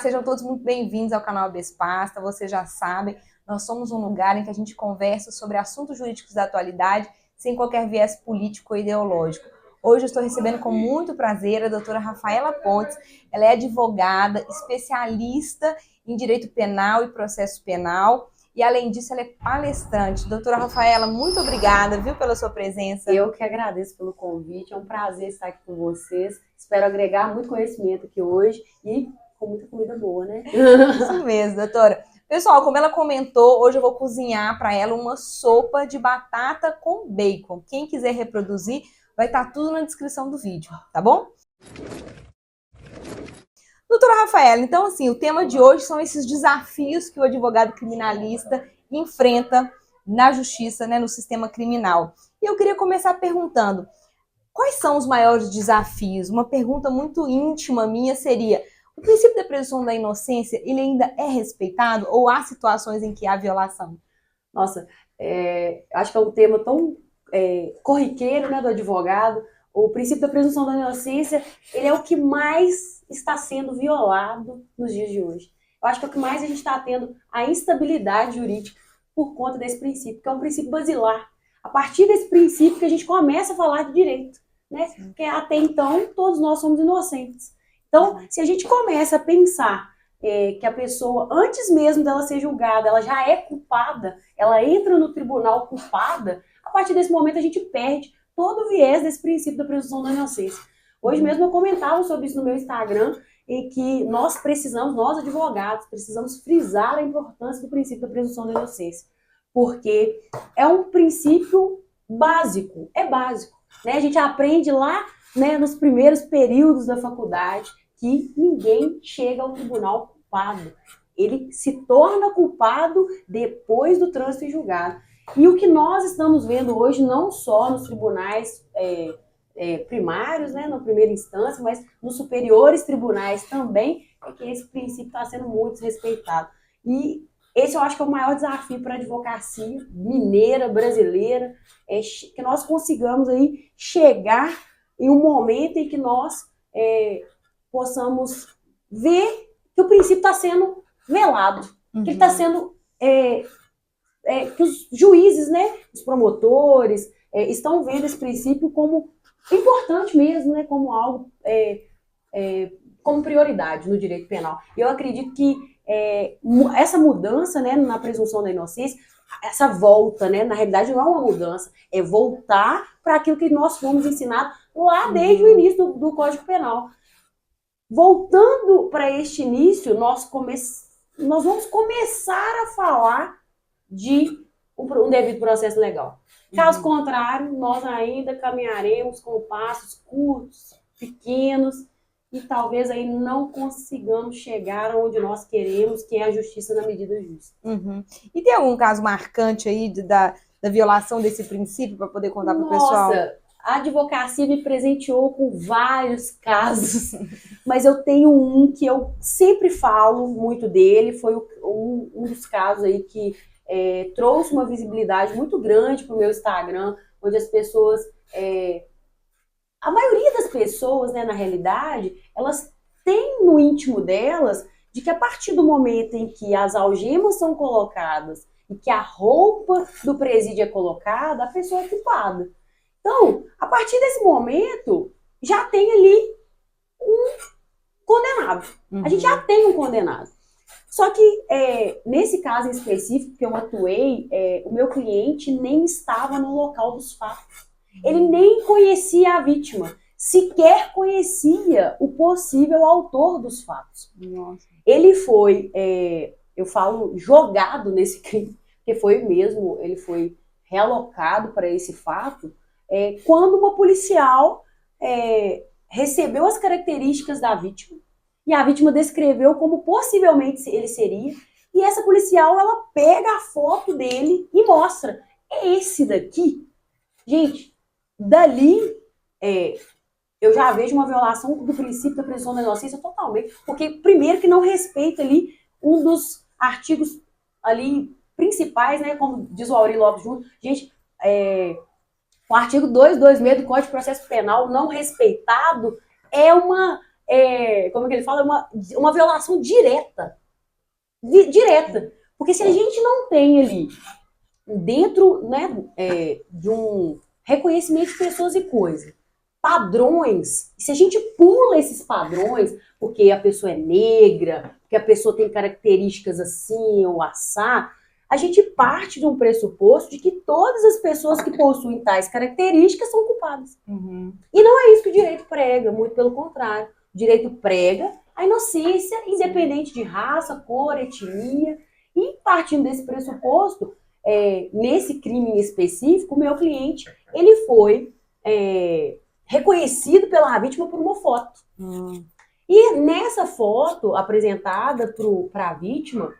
sejam todos muito bem-vindos ao canal Habeas Pasta. Vocês já sabem, nós somos um lugar em que a gente conversa sobre assuntos jurídicos da atualidade sem qualquer viés político ou ideológico. Hoje eu estou recebendo com muito prazer a doutora Rafaela Pontes. Ela é advogada, especialista em direito penal e processo penal. E, além disso, ela é palestrante. Doutora Rafaela, muito obrigada, viu, pela sua presença. Eu que agradeço pelo convite, é um prazer estar aqui com vocês. Espero agregar muito conhecimento aqui hoje e com muita comida boa, né? Isso mesmo, doutora. Pessoal, como ela comentou, hoje eu vou cozinhar para ela uma sopa de batata com bacon. Quem quiser reproduzir, vai estar tudo na descrição do vídeo, tá bom? Doutora Rafaela, então assim, o tema de hoje são esses desafios que o advogado criminalista enfrenta na justiça, né, no sistema criminal. E eu queria começar perguntando, quais são os maiores desafios? Uma pergunta muito íntima minha seria, o princípio da presunção da inocência, ele ainda é respeitado ou há situações em que há violação? Nossa, acho que é um tema tão corriqueiro, né, do advogado. O princípio da presunção da inocência, ele é o que mais está sendo violado nos dias de hoje. Eu acho que é o que mais a gente está tendo a instabilidade jurídica por conta desse princípio, que é um princípio basilar. A partir desse princípio que a gente começa a falar de direito, né? Porque até então todos nós somos inocentes. Então, se a gente começa a pensar que a pessoa, antes mesmo dela ser julgada, ela já é culpada, ela entra no tribunal culpada, a partir desse momento a gente perde todo o viés desse princípio da presunção da inocência. Hoje mesmo eu comentava sobre isso no meu Instagram, em que nós advogados, precisamos frisar a importância do princípio da presunção da inocência, porque é um princípio básico, é básico, né? A gente aprende lá, né, nos primeiros períodos da faculdade que ninguém chega ao tribunal culpado. Ele se torna culpado depois do trânsito em julgado. E o que nós estamos vendo hoje, não só nos tribunais primários, né, na primeira instância, mas nos superiores tribunais também, é que esse princípio está sendo muito desrespeitado. E esse eu acho que é o maior desafio para a advocacia mineira, brasileira, que nós consigamos aí chegar em um momento em que nós possamos ver que o princípio está sendo velado, que ele está sendo... que os juízes, né, os promotores, estão vendo esse princípio como importante mesmo, né, como algo, como prioridade no direito penal. E eu acredito que essa mudança, né, na presunção da inocência, essa volta, né, na realidade não é uma mudança, é voltar para aquilo que nós fomos ensinados lá desde o início do Código Penal. Voltando para este início, nós vamos começar a falar de um devido processo legal. Caso contrário, nós ainda caminharemos com passos curtos, pequenos, e talvez aí não consigamos chegar onde nós queremos, que é a justiça na medida justa. E tem algum caso marcante aí da violação desse princípio para poder contar para o pessoal? Nossa, a advocacia me presenteou com vários casos, mas eu tenho um que eu sempre falo muito dele, foi um dos casos aí que trouxe uma visibilidade muito grande para o meu Instagram, onde as pessoas, a maioria das pessoas, né, na realidade, elas têm no íntimo delas de que a partir do momento em que as algemas são colocadas e que a roupa do presídio é colocada, a pessoa é culpada. Então, a partir desse momento, já tem ali um condenado. A gente já tem um condenado. Só que, nesse caso em específico que eu atuei, o meu cliente nem estava no local dos fatos. Ele nem conhecia a vítima, sequer conhecia o possível autor dos fatos. Nossa. Ele foi, eu falo, jogado nesse crime, porque foi mesmo, ele foi realocado para esse fato, quando uma policial recebeu as características da vítima, e a vítima descreveu como possivelmente ele seria, e essa policial, ela pega a foto dele e mostra, é esse daqui. Gente, dali eu já vejo uma violação do princípio da presunção da inocência totalmente, porque primeiro que não respeita ali um dos artigos ali principais, né, como diz o Aurí Lopes Júnior, gente, o artigo 226 do Código de Processo Penal não respeitado é como é que ele fala? Uma violação direta. Direta. Porque se a gente não tem ali, dentro, né, de um reconhecimento de pessoas e coisas, padrões, se a gente pula esses padrões, porque a pessoa é negra, porque a pessoa tem características assim ou assá, a gente parte de um pressuposto de que todas as pessoas que possuem tais características são culpadas. E não é isso que o direito prega, muito pelo contrário. O direito prega a inocência, independente de raça, cor, etnia. E partindo desse pressuposto, nesse crime em específico, o meu cliente, ele foi reconhecido pela vítima por uma foto. E nessa foto apresentada para a vítima,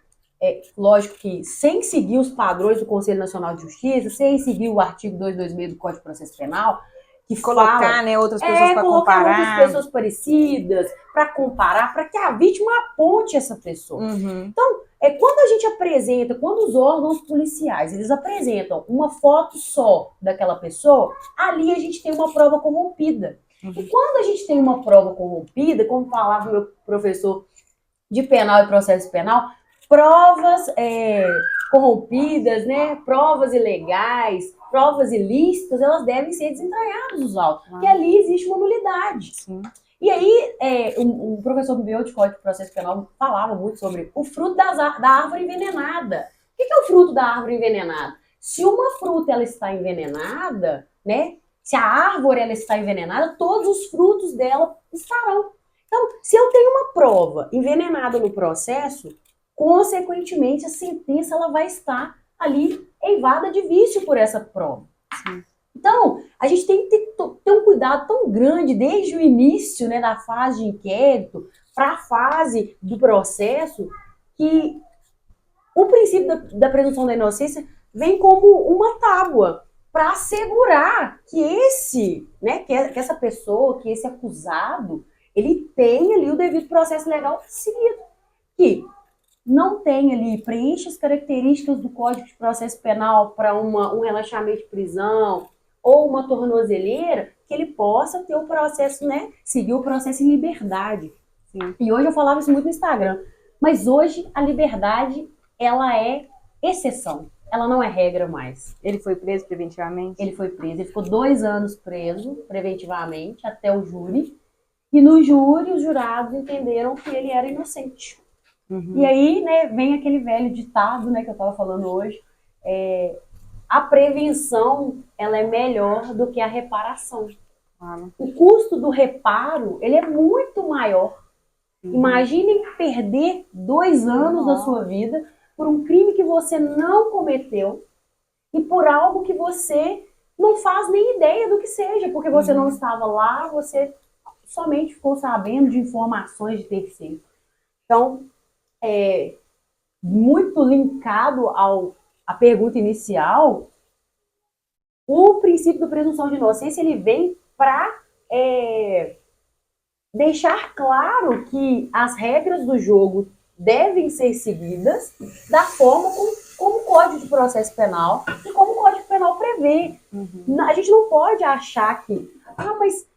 lógico que sem seguir os padrões do Conselho Nacional de Justiça, sem seguir o artigo 226 do Código de Processo Penal, que colocar, fala, né, outras pessoas para comparar. Outras pessoas parecidas, para comparar, para que a vítima aponte essa pessoa. Então, quando a gente apresenta, quando os órgãos policiais, eles apresentam uma foto só daquela pessoa, ali a gente tem uma prova corrompida. E quando a gente tem uma prova corrompida, como falava o meu professor de penal e processo penal, provas corrompidas, né, provas ilegais, provas ilícitas, elas devem ser desentranhadas dos autos, porque ali existe uma nulidade. Sim. E aí, o professor meu de Código de Processo Penal falava muito sobre o fruto da árvore envenenada. O que é o fruto da árvore envenenada? Se uma fruta ela está envenenada, né, se a árvore ela está envenenada, todos os frutos dela estarão. Então, se eu tenho uma prova envenenada no processo, consequentemente a sentença ela vai estar ali eivada de vício por essa prova. Sim. Então, a gente tem que ter um cuidado tão grande desde o início, né, da fase de inquérito para a fase do processo, que o princípio da presunção da inocência vem como uma tábua para assegurar que que essa pessoa, que esse acusado, ele tem ali o devido processo legal seguido. Que não tem ali, preenche as características do Código de Processo Penal para um relaxamento de prisão ou uma tornozeleira, que ele possa ter o processo, né, seguir o processo em liberdade. Sim. E hoje eu falava isso muito no Instagram, mas hoje a liberdade, ela é exceção, ela não é regra mais. Ele foi preso preventivamente? Ele foi preso, ele ficou 2 anos preso preventivamente até o júri, e no júri os jurados entenderam que ele era inocente. E aí, né, vem aquele velho ditado, né, que eu estava falando hoje, a prevenção, ela é melhor do que a reparação. O custo do reparo, ele é muito maior. Imaginem perder 2 anos da sua vida por um crime que você não cometeu e por algo que você não faz nem ideia do que seja, porque você não estava lá, você somente ficou sabendo de informações de terceiro. Então, muito linkado à pergunta inicial, o princípio da presunção de inocência, ele vem para deixar claro que as regras do jogo devem ser seguidas da forma como o Código de Processo Penal e como o Código Penal prevê. A gente não pode achar que, mas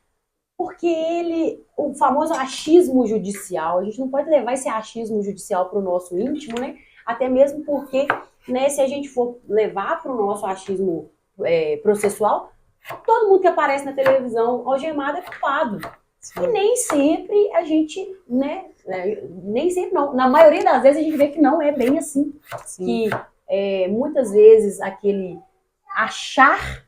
porque o famoso achismo judicial, a gente não pode levar esse achismo judicial para o nosso íntimo, né? Até mesmo porque, né, se a gente for levar para o nosso achismo processual, todo mundo que aparece na televisão algemado é culpado. Sim. E nem sempre a gente, né, nem sempre não, na maioria das vezes a gente vê que não é bem assim. Sim. Que muitas vezes aquele achar,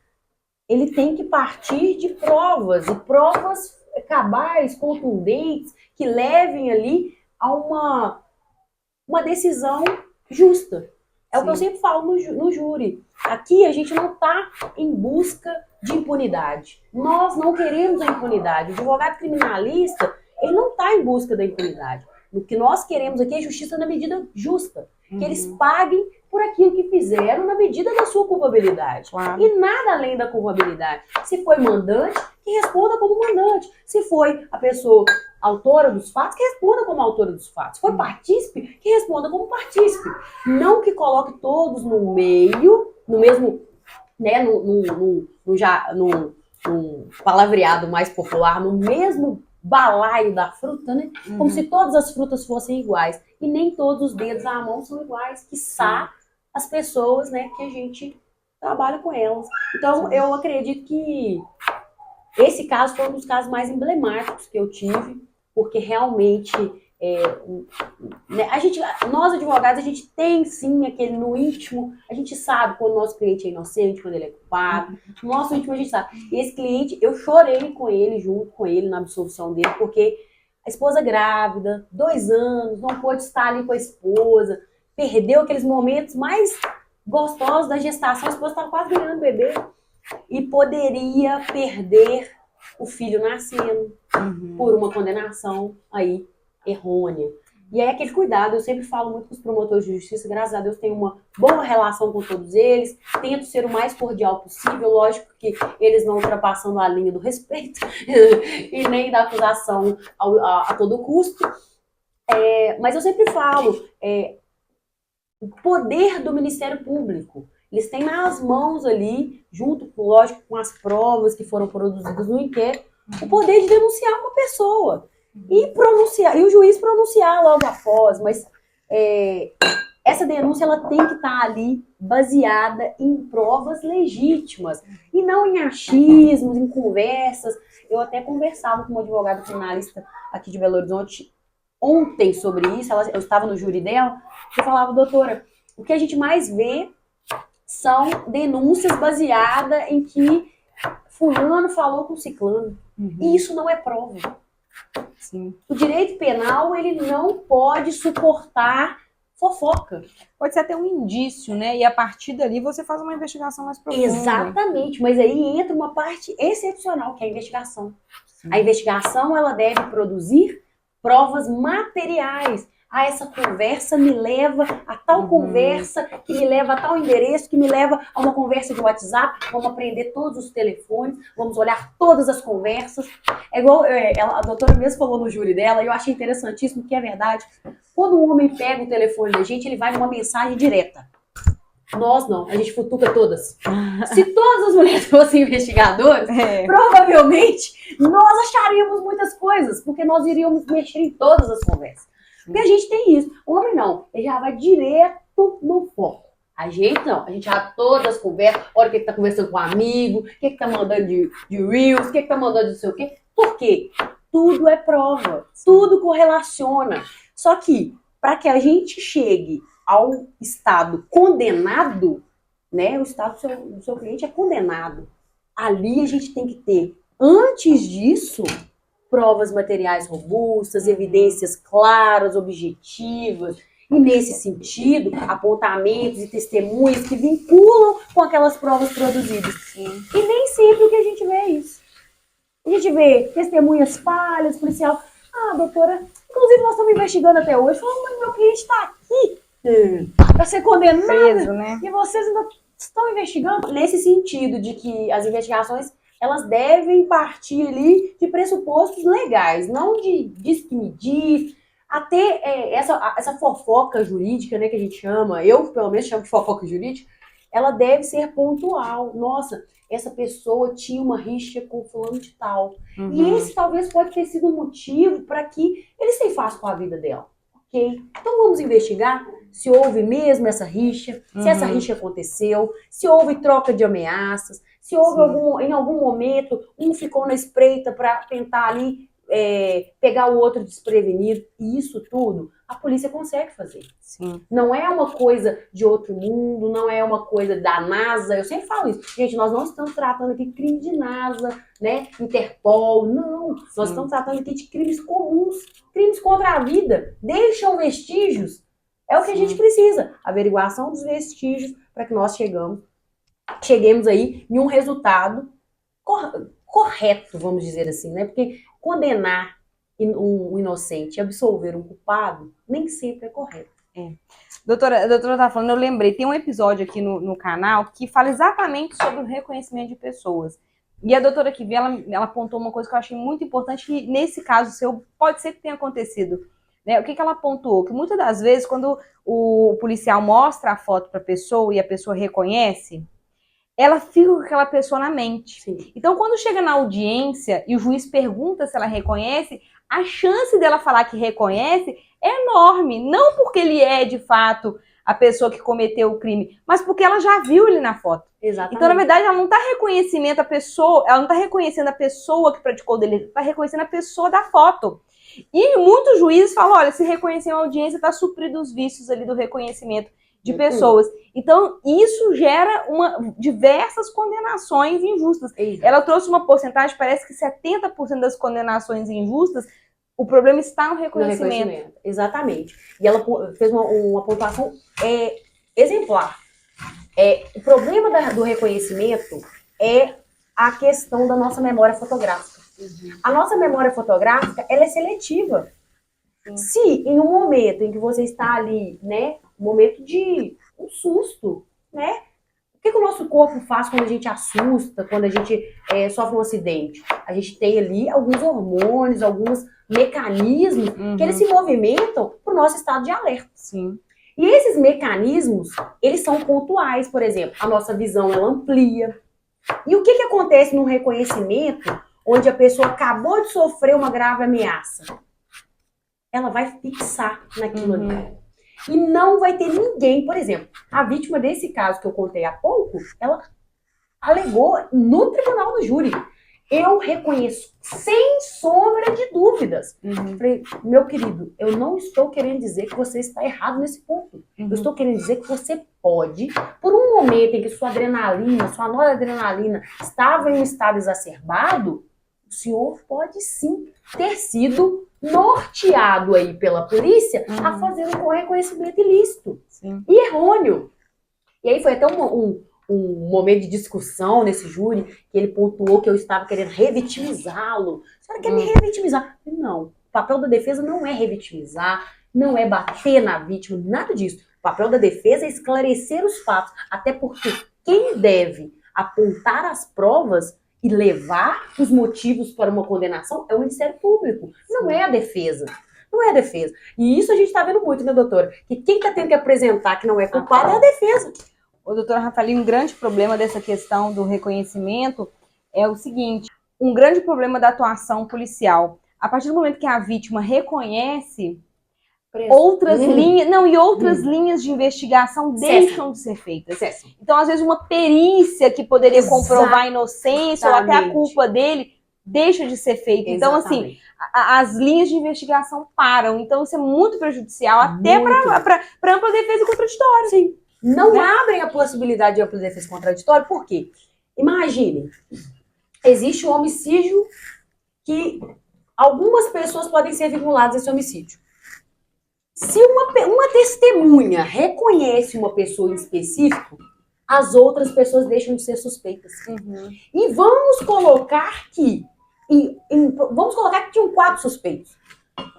ele tem que partir de provas, e provas cabais, contundentes, que levem ali a uma decisão justa. É Sim. O que eu sempre falo no júri. Aqui a gente não está em busca de impunidade. Nós não queremos a impunidade. O advogado criminalista, ele não está em busca da impunidade. O que nós queremos aqui é justiça na medida justa. Que eles paguem por aquilo que fizeram na medida da sua culpabilidade. Claro. E nada além da culpabilidade. Se foi mandante, que responda como mandante. Se foi a pessoa autora dos fatos, que responda como autora dos fatos. Se foi partícipe, que responda como partícipe. Não que coloque todos no meio, no mesmo, né, no palavreado mais popular, no mesmo balaio da fruta, né? Como se todas as frutas fossem iguais. E nem todos os dedos à mão são iguais, quiçá as pessoas, né, que a gente trabalha com elas. Então, eu acredito que esse caso foi um dos casos mais emblemáticos que eu tive, porque realmente né, nós advogados, a gente tem sim aquele no íntimo, a gente sabe quando o nosso cliente é inocente, quando ele é culpado, no nosso íntimo a gente sabe. E esse cliente, eu chorei com ele, junto com ele, na absolvição dele, porque a esposa grávida, 2 anos, não pôde estar ali com a esposa, perdeu aqueles momentos mais gostosos da gestação, a esposa estava quase ganhando bebê, e poderia perder o filho nascendo por uma condenação aí errônea. E aí aquele cuidado, eu sempre falo muito com os promotores de justiça, graças a Deus tenho uma boa relação com todos eles, tento ser o mais cordial possível, lógico que eles não ultrapassando a linha do respeito e nem da acusação a todo custo, mas eu sempre falo, o poder do Ministério Público, eles têm nas mãos ali, junto, lógico, com as provas que foram produzidas no inquérito, o poder de denunciar uma pessoa. E o juiz pronunciar logo após, mas essa denúncia ela tem que estar ali baseada em provas legítimas e não em achismos, em conversas. Eu até conversava com uma advogada criminalista aqui de Belo Horizonte ontem sobre isso, eu estava no júri dela, eu falava, doutora, o que a gente mais vê são denúncias baseadas em que fulano falou com ciclano. E isso não é prova. Sim. O direito penal, ele não pode suportar fofoca. Pode ser até um indício, né? E a partir dali você faz uma investigação mais profunda. Exatamente, mas aí entra uma parte excepcional, que é a investigação. Sim. A investigação, ela deve produzir provas materiais. Essa conversa me leva a tal conversa, que me leva a tal endereço, que me leva a uma conversa de WhatsApp. Vamos aprender todos os telefones, vamos olhar todas as conversas. É igual a doutora mesmo falou no júri dela, e eu achei interessantíssimo, que é verdade. Quando um homem pega o telefone da gente, ele vai numa mensagem direta. Nós não, a gente futuca todas. Se todas as mulheres fossem investigadoras, provavelmente nós acharíamos muitas coisas, porque nós iríamos mexer em todas as conversas. Porque a gente tem isso. O homem não, ele já vai direto no foco. A gente não, a gente já todas as conversas, olha o que tá conversando com um amigo, o que tá mandando de Reels, o que tá mandando de não sei o quê. Por quê? Tudo é prova, tudo correlaciona. Só que, para que a gente chegue ao estado condenado, né, o estado do seu cliente é condenado. Ali a gente tem que ter, antes disso, provas materiais robustas, evidências claras, objetivas, e nesse sentido, apontamentos e testemunhas que vinculam com aquelas provas produzidas. Sim. E nem sempre o que a gente vê é isso. A gente vê testemunhas falhas, policial, doutora, inclusive nós estamos investigando até hoje, falando, mas meu cliente está aqui para ser condenado, preso, né? E vocês ainda estão investigando. Nesse sentido de que as investigações elas devem partir ali de pressupostos legais, não de diz que me diz, até essa fofoca jurídica, né, que a gente chama, eu pelo menos chamo de fofoca jurídica, ela deve ser pontual. Nossa, essa pessoa tinha uma rixa com fulano de tal. E esse talvez pode ter sido um motivo para que ele se faça com a vida dela. Ok? Então vamos investigar se houve mesmo essa rixa, se essa rixa aconteceu, se houve troca de ameaças, se houve em algum momento um ficou na espreita para tentar ali pegar o outro desprevenido. E isso tudo a polícia consegue fazer. Sim. Não é uma coisa de outro mundo, não é uma coisa da NASA. Eu sempre falo isso. Gente, nós não estamos tratando aqui de crime de NASA, né? Interpol, não. Sim. Nós estamos tratando aqui de crimes comuns, crimes contra a vida. Deixam vestígios. É o que a gente precisa. Averiguação dos vestígios para que nós cheguemos aí em um resultado correto, vamos dizer assim, né? Porque condenar um inocente e absolver um culpado nem sempre é correto. Doutora, a doutora tá falando, eu lembrei, tem um episódio aqui no canal que fala exatamente sobre o reconhecimento de pessoas. E a doutora Kivi, ela apontou uma coisa que eu achei muito importante, que nesse caso seu, pode ser que tenha acontecido. Né? O que ela pontuou? Que muitas das vezes, quando o policial mostra a foto para a pessoa e a pessoa reconhece, ela fica com aquela pessoa na mente. Sim. Então, quando chega na audiência e o juiz pergunta se ela reconhece, a chance dela falar que reconhece é enorme. Não porque ele é, de fato, a pessoa que cometeu o crime, mas porque ela já viu ele na foto. Exatamente. Então, na verdade, ela não está reconhecendo a pessoa, ela não está reconhecendo a pessoa que praticou o delito, está reconhecendo a pessoa da foto. E muitos juízes falam, olha, se reconhecer uma audiência, está suprido os vícios ali do reconhecimento de pessoas. Então, isso gera diversas condenações injustas. Ela trouxe uma porcentagem, parece que 70% das condenações injustas, o problema está no reconhecimento. Exatamente. E ela fez uma pontuação exemplar. O problema do reconhecimento é a questão da nossa memória fotográfica. A nossa memória fotográfica, ela é seletiva. Se em um momento em que você está ali, né, um momento de um susto, né? O que o nosso corpo faz quando a gente assusta, quando a gente sofre um acidente? A gente tem ali alguns hormônios, alguns mecanismos que eles se movimentam para o nosso estado de alerta. Sim. E esses mecanismos, eles são pontuais, por exemplo, a nossa visão ela amplia. E o que acontece no reconhecimento, onde a pessoa acabou de sofrer uma grave ameaça? Ela vai fixar naquilo ali. E não vai ter ninguém, por exemplo, a vítima desse caso que eu contei há pouco, ela alegou no tribunal do júri. Eu reconheço sem sombra de dúvidas. Falei, meu querido, eu não estou querendo dizer que você está errado nesse ponto. Eu estou querendo dizer que você pode, por um momento em que sua adrenalina, sua noradrenalina estava em um estado exacerbado, o senhor pode sim ter sido norteado aí pela polícia a fazer um reconhecimento ilícito e errôneo. E aí foi até um momento de discussão nesse júri, que ele pontuou que eu estava querendo revitimizá-lo. A senhora quer me revitimizar? Não, o papel da defesa não é revitimizar, não é bater na vítima, nada disso. O papel da defesa é esclarecer os fatos, até porque quem deve apontar as provas e levar os motivos para uma condenação é o Ministério Público, não é a defesa. Não é a defesa. E isso a gente está vendo muito, né, doutora? Que quem está tendo que apresentar que não é culpado é a defesa. Ô, doutora Rafaeline, um grande problema dessa questão do reconhecimento é o seguinte, um grande problema da atuação policial. A partir do momento que a vítima reconhece, outras linhas de investigação deixam de ser feitas. Então, às vezes, uma perícia que poderia comprovar a inocência ou até a culpa dele deixa de ser feita. Então, assim, as linhas de investigação param. Então, isso é muito prejudicial até para ampla defesa contraditória. Sim. Não abrem a possibilidade de ampla defesa contraditória, por quê? Imagine, existe um homicídio que algumas pessoas podem ser vinculadas a esse homicídio. Se uma testemunha reconhece uma pessoa em específico, as outras pessoas deixam de ser suspeitas. E vamos colocar que tinham 4 suspeitos.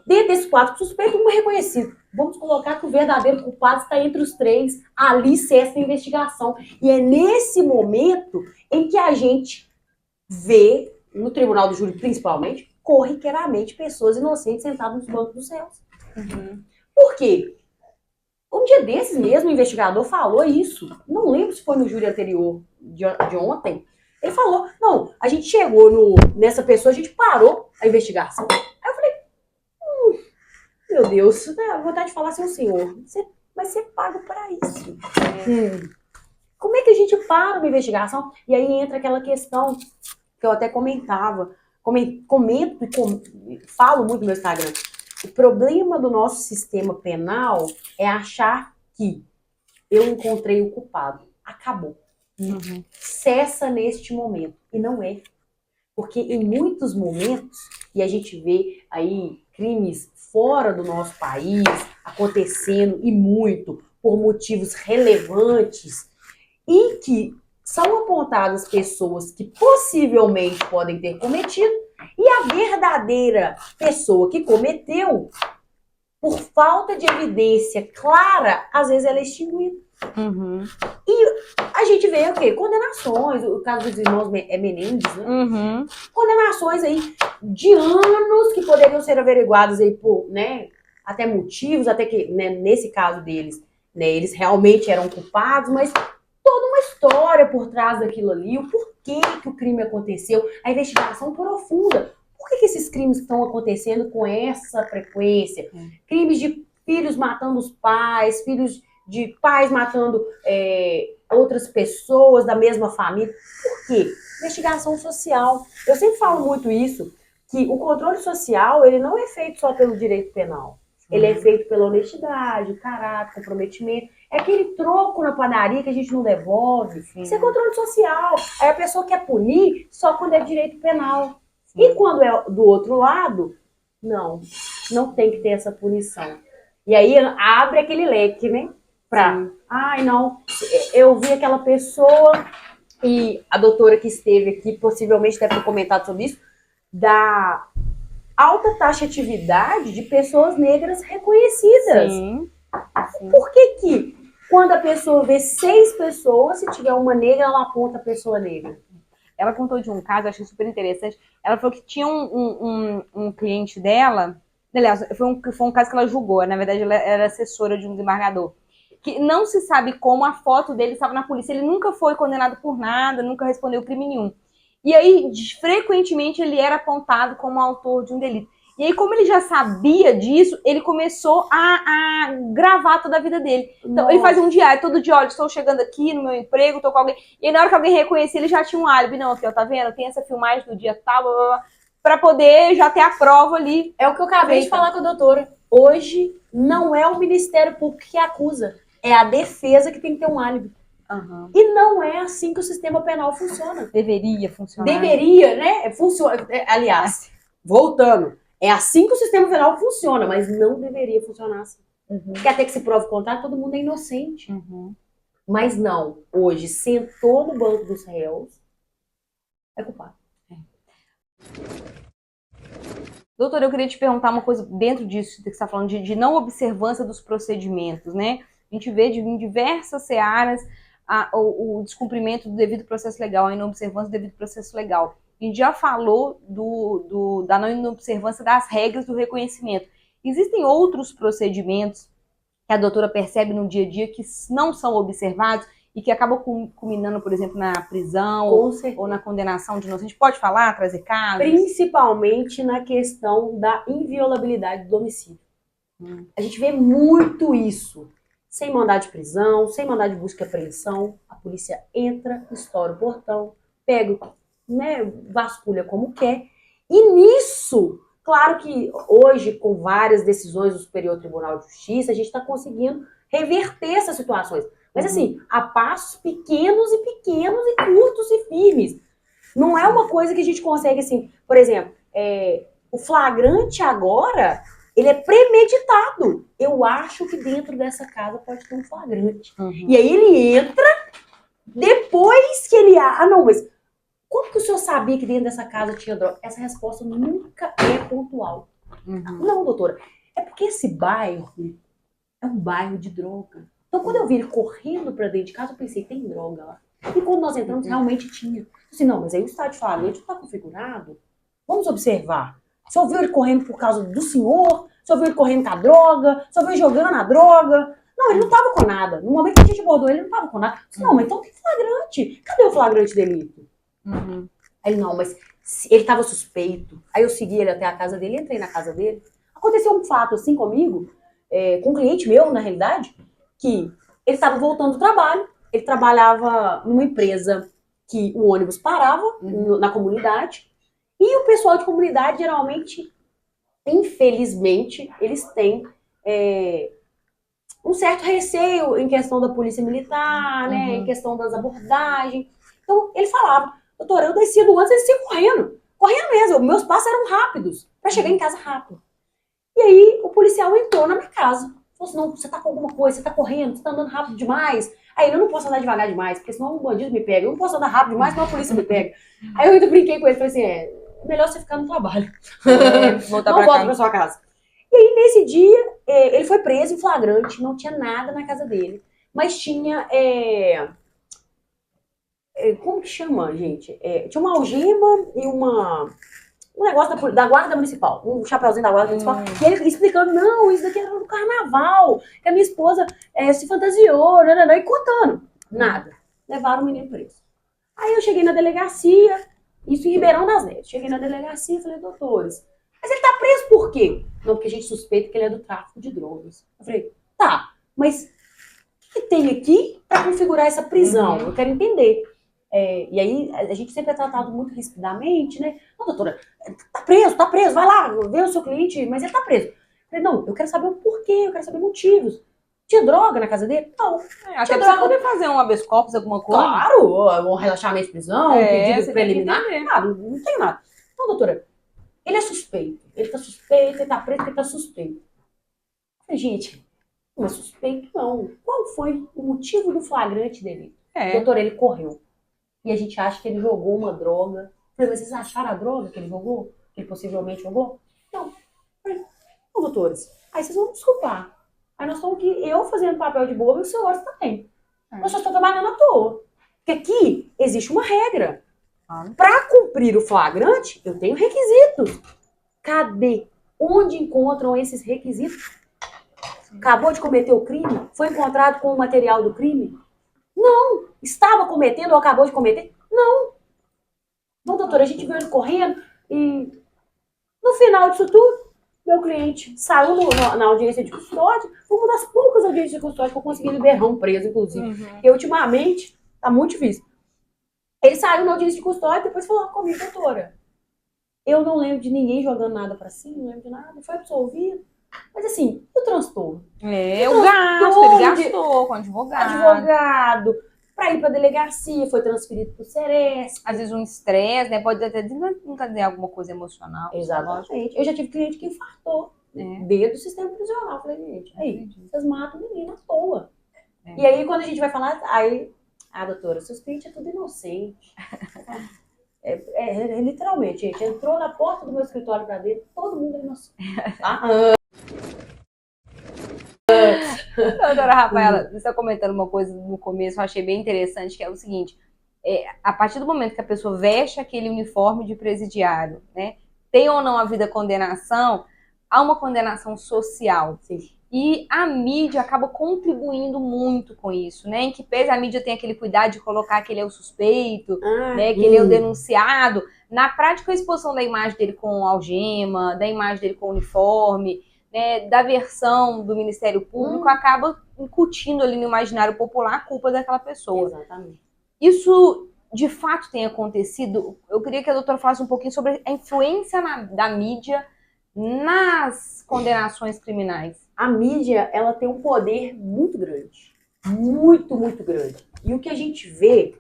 Dentro desses 4 suspeitos, um é reconhecido. Vamos colocar que o verdadeiro culpado está entre os 3. Ali cessa a investigação. E é nesse momento em que a gente vê, no tribunal do júri principalmente, corriqueiramente pessoas inocentes sentadas nos bancos dos réus. Por quê? Um dia desses mesmo, o investigador falou isso. Não lembro se foi no júri anterior de ontem. Ele falou, não, a gente chegou nessa pessoa, a gente parou a investigação. Aí eu falei, meu Deus, dá vontade de falar assim, senhor, você vai ser pago para isso. Como é que a gente para uma investigação? E aí entra aquela questão que eu até comentava, comento e falo muito no meu Instagram. O problema do nosso sistema penal é achar que eu encontrei o culpado. Acabou. Cessa neste momento. E não é. Porque em muitos momentos, e a gente vê aí crimes fora do nosso país acontecendo, e muito, por motivos relevantes, e que são apontadas pessoas que possivelmente podem ter cometido, e a verdadeira pessoa que cometeu, por falta de evidência clara, às vezes ela é extinguida. E a gente vê o quê? Condenações, o caso dos irmãos Menendez, né? Condenações aí de anos que poderiam ser averiguadas aí por, né, até motivos, até que, né, nesse caso deles, né, eles realmente eram culpados, mas uma história por trás daquilo ali, o porquê que o crime aconteceu, a investigação profunda. Por que esses crimes estão acontecendo com essa frequência? Crimes de filhos matando os pais, filhos de pais matando outras pessoas da mesma família. Por quê? Investigação social. Eu sempre falo muito isso, que o controle social, ele não é feito só pelo direito penal. Ele é feito pela honestidade, caráter, comprometimento. É aquele troco na padaria que a gente não devolve. Isso é controle social. Aí a pessoa quer punir só quando é direito penal. E quando é do outro lado, não tem que ter essa punição. E aí abre aquele leque, né? Ai, não, eu vi aquela pessoa, e a doutora que esteve aqui possivelmente deve ter comentado sobre isso, da alta taxatividade de pessoas negras reconhecidas. Sim. Por que quando a pessoa vê 6 pessoas, se tiver uma negra, ela aponta a pessoa negra? Ela contou de um caso, eu achei super interessante. Ela falou que tinha um cliente dela, aliás, foi um caso que ela julgou, na verdade ela era assessora de um desembargador, que não se sabe como a foto dele estava na polícia. Ele nunca foi condenado por nada, nunca respondeu crime nenhum. E aí, frequentemente, ele era apontado como autor de um delito. E aí, como ele já sabia disso, ele começou a gravar toda a vida dele. Então, ele fazia um diário, todo dia, olha, estou chegando aqui no meu emprego, estou com alguém. E aí, na hora que alguém reconhecia, ele já tinha um álibi. Não, aqui, ó, tá vendo? Tem essa filmagem do dia tal, blá, blá, blá, pra poder já ter a prova ali. É o que eu acabei de falar com a doutora. Hoje, não é o Ministério Público que acusa. É a defesa que tem que ter um álibi. E não é assim que o sistema penal funciona. Deveria funcionar. Deveria, né? Funciona. Aliás, voltando, é assim que o sistema penal funciona, mas não deveria funcionar assim. Porque até que se prove o contrário, todo mundo é inocente. Mas não. Hoje, sentou no banco dos réus, é culpado. Doutora, eu queria te perguntar uma coisa dentro disso que você está falando, de não observância dos procedimentos, né? A gente vê em diversas searas o descumprimento do devido processo legal, a inobservância do devido processo legal. A gente já falou da não inobservância das regras do reconhecimento. Existem outros procedimentos que a doutora percebe no dia a dia que não são observados e que acabam culminando, por exemplo, na prisão ou na condenação de inocente? Pode falar, trazer casos? Principalmente na questão da inviolabilidade do domicílio. A gente vê muito isso. Sem mandado de prisão, sem mandado de busca e apreensão, a polícia entra, estoura o portão, pega, né, vasculha como quer. E nisso, claro que hoje, com várias decisões do Superior Tribunal de Justiça, a gente está conseguindo reverter essas situações. Mas assim, a passos pequenos e curtos e firmes. Não é uma coisa que a gente consegue assim, por exemplo, o flagrante agora, ele é premeditado. Eu acho que dentro dessa casa pode ter um flagrante. E aí ele entra, depois que ele... não, mas como que o senhor sabia que dentro dessa casa tinha droga? Essa resposta nunca é pontual. Não, doutora. É porque esse bairro é um bairro de droga. Então, quando eu vi ele correndo pra dentro de casa, eu pensei, tem droga lá. E quando nós entramos, realmente tinha. Assim, não, mas aí o estado de flagrante não está configurado. Vamos observar. O senhor viu ele correndo por causa do senhor? O senhor viu ele correndo com a droga? O senhor viu ele jogando a droga? Não, ele não estava com nada. No momento que a gente abordou ele, não estava com nada. Disse, não, mas então tem flagrante. Cadê o flagrante delito? Aí, não, mas ele estava suspeito. Aí eu segui ele até a casa dele, entrei na casa dele. Aconteceu um fato assim comigo, com um cliente meu, na realidade, que ele estava voltando do trabalho. Ele trabalhava numa empresa que o ônibus parava na comunidade. E o pessoal de comunidade, geralmente, infelizmente, eles têm um certo receio em questão da polícia militar, né, em questão das abordagens. Então, ele falava, doutora, eu descia do ônibus, eles iam correndo. Correndo mesmo, meus passos eram rápidos, para chegar em casa rápido. E aí, o policial entrou na minha casa. Falou assim, não, você tá com alguma coisa, você tá correndo, você tá andando rápido demais. Aí, eu não posso andar devagar demais, porque senão um bandido me pega. Eu não posso andar rápido demais, senão a polícia me pega. Aí eu ainda brinquei com ele, falei assim, melhor você ficar no trabalho. Voltar não volta pra sua casa. E aí, nesse dia, ele foi preso em flagrante, não tinha nada na casa dele. Mas tinha, como que chama, gente? Tinha uma algema e um negócio da guarda municipal, um chapeuzinho da guarda municipal. E ele explicando, não, isso daqui era no carnaval, que a minha esposa se fantasiou, e contando. Nada. levaram o menino preso. Aí eu cheguei na delegacia, isso em Ribeirão das Neves. Cheguei na delegacia e falei, doutores, mas ele tá preso por quê? Não, porque a gente suspeita que ele é do tráfico de drogas. Eu falei, tá, mas o que tem aqui para configurar essa prisão? Eu quero entender. E aí a gente sempre é tratado muito rispidamente, né? Não, doutora, tá preso, vai lá, vê o seu cliente, mas ele tá preso. Eu falei, não, eu quero saber o porquê, eu quero saber motivos. Tinha droga na casa dele? Não. Até pra poder fazer um habeas corpus, alguma coisa. Claro, um relaxamento de prisão, um pedido preliminar. Nada, não tem nada. Então, doutora, ele é suspeito. Ele tá suspeito, ele tá preso porque ele tá suspeito. Eu falei, gente, não é suspeito, não. Qual foi o motivo do flagrante dele? Doutora, ele correu. E a gente acha que ele jogou uma droga. Eu falei, mas vocês acharam a droga que ele jogou? Que ele possivelmente jogou? Não. Eu falei, não, doutores, aí vocês vão me desculpar. Aí nós estamos aqui, eu fazendo papel de boba e os senhores também. Nós só estamos trabalhando à toa. Porque aqui existe uma regra. Para cumprir o flagrante, eu tenho requisitos. Cadê? Onde encontram esses requisitos? Acabou de cometer o crime? Foi encontrado com o material do crime? Não. Estava cometendo ou acabou de cometer? Não. Então, doutora, a gente viu ele correndo e no final disso tudo, meu cliente saiu na audiência de custódia. Foi uma das poucas audiências de custódia que eu consegui liberar um preso, inclusive. Porque ultimamente tá muito difícil. Ele saiu na audiência de custódia e depois falou comigo, doutora, eu não lembro de ninguém jogando nada pra cima, não lembro de nada, foi absolvido. Mas assim, o transtorno. O gasto, ele gastou com advogado. Pra ir pra delegacia, foi transferido pro Ceresp. Às vezes um estresse, né? Pode até desencadear alguma coisa emocional. Exatamente. Eu já tive cliente que infartou dentro do sistema prisional. Falei, gente, aí, vocês matam o menino à toa. E aí, quando a gente vai falar, doutora, seus clientes é tudo inocente. Literalmente, gente, entrou na porta do meu escritório pra dentro, todo mundo é inocente. Doutora Rafaela, você está comentando uma coisa no começo, eu achei bem interessante, que é o seguinte, a partir do momento que a pessoa veste aquele uniforme de presidiário, né, tem ou não havido a condenação, há uma condenação social. Sim. E a mídia acaba contribuindo muito com isso, né? Em que pese a mídia tem aquele cuidado de colocar que ele é o suspeito, né? Que ele é o denunciado. Na prática, a exposição da imagem dele com algema, da imagem dele com uniforme, né? Da versão do Ministério Público, acaba incutindo ali no imaginário popular a culpa daquela pessoa. Exatamente. Isso, de fato, tem acontecido. Eu queria que a doutora falasse um pouquinho sobre a influência da mídia nas condenações criminais. A mídia, ela tem um poder muito grande. Muito, muito grande. E o que a gente vê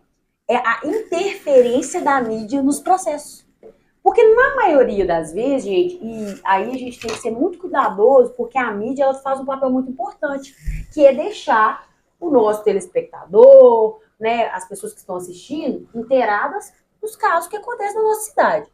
é a interferência da mídia nos processos. Porque na maioria das vezes, gente, e aí a gente tem que ser muito cuidadoso, porque a mídia ela faz um papel muito importante, que é deixar o nosso telespectador, né, as pessoas que estão assistindo, inteiradas dos casos que acontecem na nossa cidade.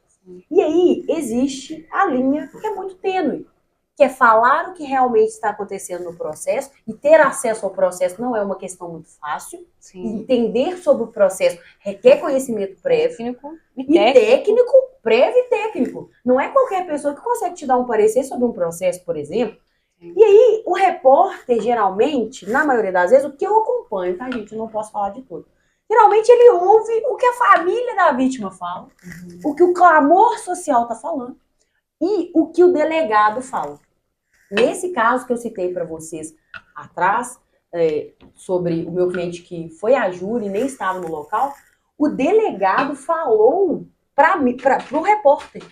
E aí existe a linha que é muito tênue, que é falar o que realmente está acontecendo no processo, e ter acesso ao processo não é uma questão muito fácil. Sim. Entender sobre o processo requer conhecimento prévio. Técnico e técnico, prévio e técnico. Não é qualquer pessoa que consegue te dar um parecer sobre um processo, por exemplo. Sim. E aí, o repórter, geralmente, na maioria das vezes, o que eu acompanho, tá, gente? Eu não posso falar de tudo. Geralmente, ele ouve o que a família da vítima fala, o que o clamor social está falando e o que o delegado fala. Nesse caso que eu citei para vocês atrás, sobre o meu cliente que foi à júri e nem estava no local, o delegado falou para o repórter,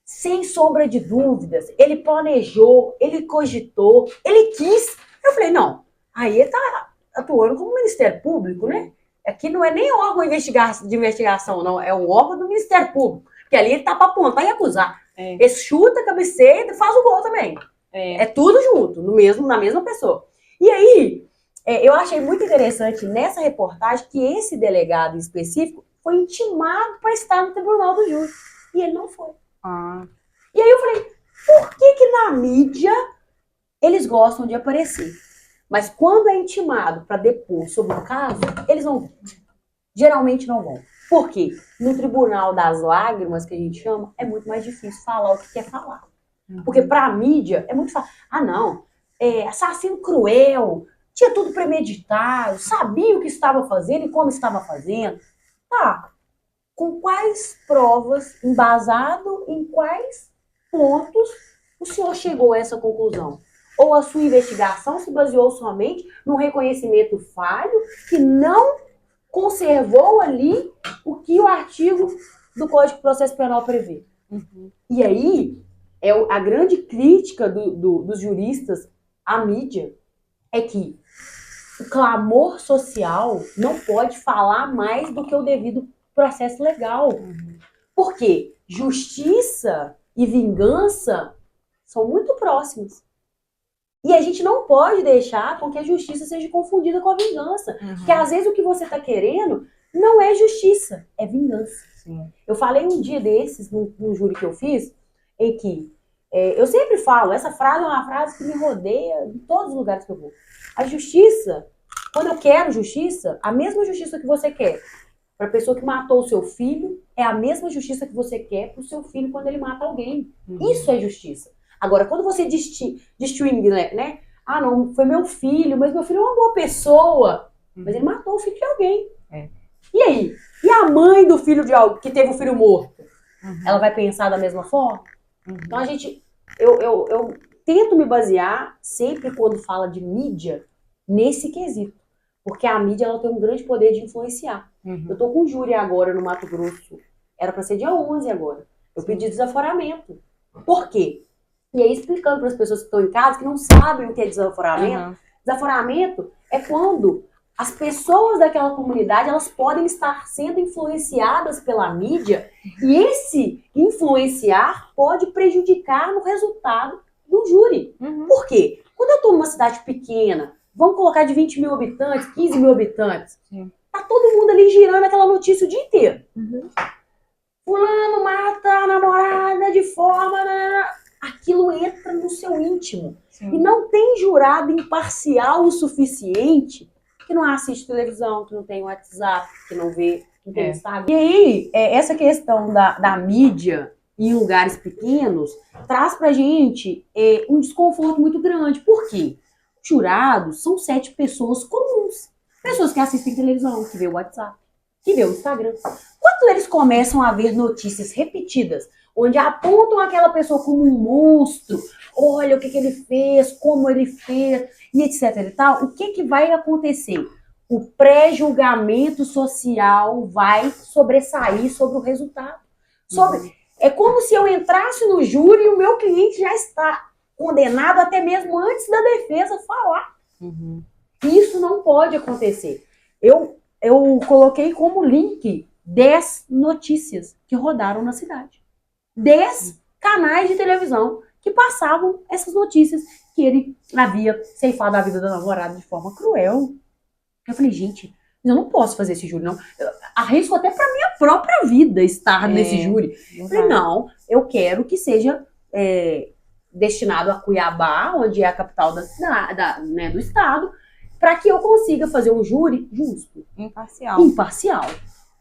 sem sombra de dúvidas, ele planejou, ele cogitou, ele quis. Eu falei, não, aí ele está atuando como Ministério Público, né? Aqui não é nem órgão de investigação, não, é um órgão do Ministério Público, porque ali ele está para apontar e acusar. Ele chuta, cabeceia e faz o gol também. É tudo junto, na mesma pessoa. E aí, eu achei muito interessante nessa reportagem que esse delegado específico foi intimado para estar no tribunal do júri. E ele não foi. E aí eu falei, por que na mídia eles gostam de aparecer? Mas quando é intimado para depor sobre o caso, eles não vão. Geralmente não vão. Por quê? No tribunal das lágrimas, que a gente chama, é muito mais difícil falar o que quer falar. Porque para a mídia é muito fácil. Não, assassino cruel, tinha tudo premeditado, sabia o que estava fazendo e como estava fazendo. Tá, com quais provas, embasado em quais pontos o senhor chegou a essa conclusão? Ou a sua investigação se baseou somente num reconhecimento falho que não conservou ali o que o artigo do Código de Processo Penal prevê? E aí, a grande crítica dos juristas à mídia é que o clamor social não pode falar mais do que o devido processo legal. Por quê? Justiça e vingança são muito próximos. E a gente não pode deixar com que a justiça seja confundida com a vingança. Porque às vezes o que você está querendo não é justiça, é vingança. Sim. Eu falei um dia desses, num júri que eu fiz, em que eu sempre falo, essa frase é uma frase que me rodeia em todos os lugares que eu vou. A justiça, quando eu quero justiça, a mesma justiça que você quer para a pessoa que matou o seu filho, é a mesma justiça que você quer para o seu filho quando ele mata alguém. Isso é justiça. Agora, quando você distingue, né? Ah, não, foi meu filho, mas meu filho é uma boa pessoa, mas ele matou o filho de alguém. E aí? E a mãe do filho de alguém que teve o filho morto? Ela vai pensar da mesma forma? Então a gente, eu tento me basear sempre quando fala de mídia nesse quesito, porque a mídia ela tem um grande poder de influenciar. Eu tô com um júri agora no Mato Grosso, era para ser dia 11 agora. Eu pedi desaforamento. Por quê? E aí explicando para as pessoas que estão em casa que não sabem o que é desaforamento. Desaforamento é quando as pessoas daquela comunidade elas podem estar sendo influenciadas pela mídia e esse influenciar pode prejudicar no resultado do júri. Por quê? Quando eu estou numa cidade pequena, vamos colocar de 20 mil habitantes, 15 mil habitantes, tá todo mundo ali girando aquela notícia o dia inteiro. Fulano mata a namorada de forma... Aquilo entra no seu íntimo. E não tem jurado imparcial o suficiente que não assiste televisão, que não tem WhatsApp, que não vê, não tem Instagram. E aí, essa questão da mídia em lugares pequenos traz pra gente um desconforto muito grande. Por quê? Jurados são 7 pessoas comuns. Pessoas que assistem televisão, que vê o WhatsApp, que vê o Instagram. Quando eles começam a ver notícias repetidas, onde apontam aquela pessoa como um monstro, olha o que ele fez, como ele fez, e etc e tal, o que vai acontecer? O pré-julgamento social vai sobressair sobre o resultado. É como se eu entrasse no júri e o meu cliente já está condenado até mesmo antes da defesa falar. Isso não pode acontecer. Eu coloquei como link 10 notícias que rodaram na cidade. 10 canais de televisão que passavam essas notícias que ele havia ceifado a vida da namorada de forma cruel. Eu falei, gente, eu não posso fazer esse júri, não. Eu arrisco até pra minha própria vida estar nesse júri. Eu falei, não, eu quero que seja destinado a Cuiabá, onde é a capital do estado, para que eu consiga fazer um júri justo. Imparcial.